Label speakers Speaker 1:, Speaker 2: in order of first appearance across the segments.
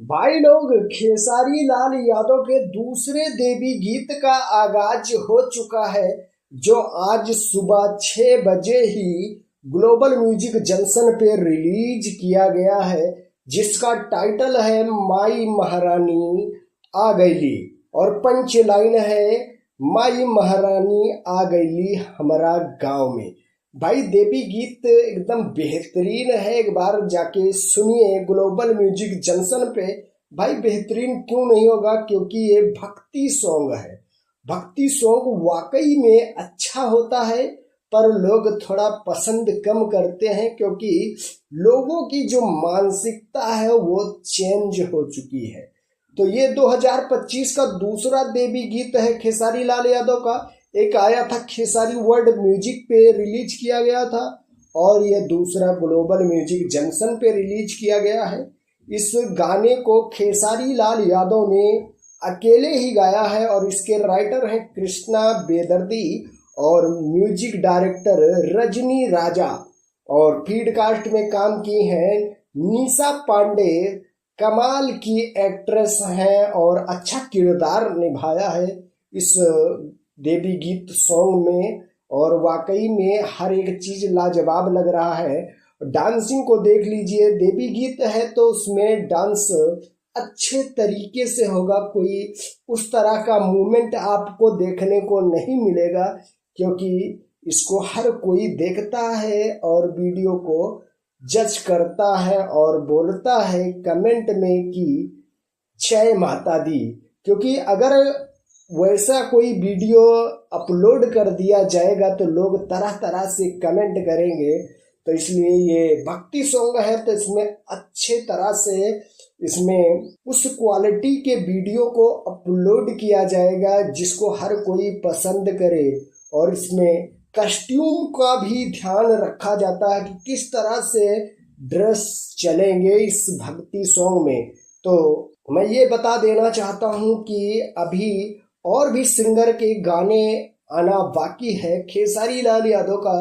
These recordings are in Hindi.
Speaker 1: भाई लोग, खेसारी लाल यादव के दूसरे देवी गीत का आगाज हो चुका है, जो आज सुबह 6 बजे ही ग्लोबल म्यूजिक जंक्शन पे रिलीज किया गया है, जिसका टाइटल है माई महारानी आ गईली और पंच लाइन है माई महारानी आ गईली हमारा गांव में। भाई देवी गीत एकदम बेहतरीन है, एक बार जाके सुनिए ग्लोबल म्यूजिक जंक्शन पे। भाई बेहतरीन क्यों नहीं होगा, क्योंकि ये भक्ति सॉन्ग है। भक्ति सॉन्ग वाकई में अच्छा होता है, पर लोग थोड़ा पसंद कम करते हैं, क्योंकि लोगों की जो मानसिकता है वो चेंज हो चुकी है। तो ये 2025 का दूसरा देवी गीत है खेसारी लाल यादव का। एक आया था खेसारी वर्ल्ड म्यूजिक पे रिलीज किया गया था, और ये दूसरा ग्लोबल म्यूजिक जंक्शन पे रिलीज किया गया है। इस गाने को खेसारी लाल यादव ने अकेले ही गाया है, और इसके राइटर हैं कृष्णा बेदर्दी और म्यूजिक डायरेक्टर रजनी राजा, और फीड कास्ट में काम की हैं निशा पांडे। कमाल की एक्ट्रेस हैं और अच्छा किरदार निभाया है इस देवी गीत सॉन्ग में, और वाकई में हर एक चीज लाजवाब लग रहा है। डांसिंग को देख लीजिए, देवी गीत है तो उसमें डांस अच्छे तरीके से होगा, कोई उस तरह का मूवमेंट आपको देखने को नहीं मिलेगा, क्योंकि इसको हर कोई देखता है और वीडियो को जज करता है और बोलता है कमेंट में कि जय माता दी। क्योंकि अगर वैसा कोई वीडियो अपलोड कर दिया जाएगा तो लोग तरह तरह से कमेंट करेंगे, तो इसलिए ये भक्ति सॉन्ग है तो इसमें अच्छे तरह से इसमें उस क्वालिटी के वीडियो को अपलोड किया जाएगा जिसको हर कोई पसंद करे। और इसमें कस्ट्यूम का भी ध्यान रखा जाता है कि किस तरह से ड्रेस चलेंगे इस भक्ति सॉन्ग में। तो मैं ये बता देना चाहता हूँ कि अभी और भी सिंगर के गाने आना बाकी है। खेसारी लाल यादव का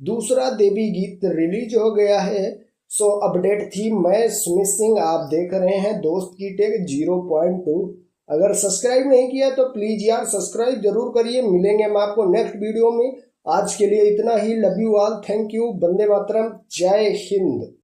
Speaker 1: दूसरा देवी गीत रिलीज हो गया है। सो अपडेट थी, मैं सुमित सिंह, आप देख रहे हैं दोस्त की टेक 0.2। अगर सब्सक्राइब नहीं किया तो प्लीज यार सब्सक्राइब जरूर करिए। मिलेंगे हम आपको नेक्स्ट वीडियो में। आज के लिए इतना ही। Love you all, thank you, वंदे मातरम, जय हिंद।